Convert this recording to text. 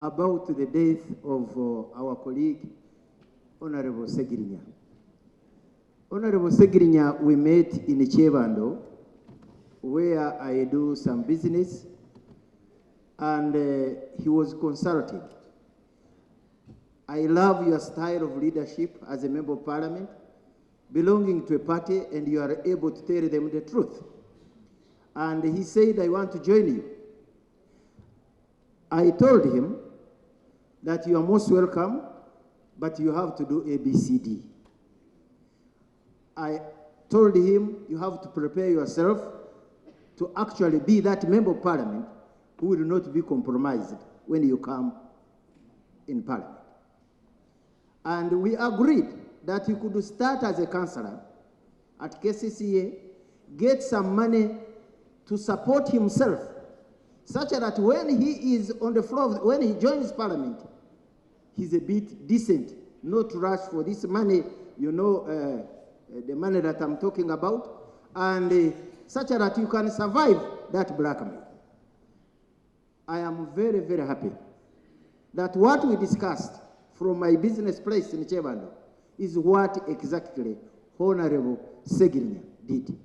about the death of our colleague, Honorable Ssegirinya. Honorable Ssegirinya, we met in Chevando, where I do some business, and he was consulting. I love your style of leadership as a member of parliament, belonging to a party, and you are able to tell them the truth. And he said, I want to join you. I told him that you are most welcome, but you have to do ABCD. I told him you have to prepare yourself to actually be that member of parliament who will not be compromised when you come in parliament. And we agreed that he could start as a councillor at KCCA, get some money to support himself, such that when he is on the floor, when he joins parliament, he's a bit decent, not rush for this money, you know, the money that I'm talking about, and such that you can survive that blackmail. I am very, very happy that what we discussed from my business place in Chevando is what exactly Honorable Ssegirinya did.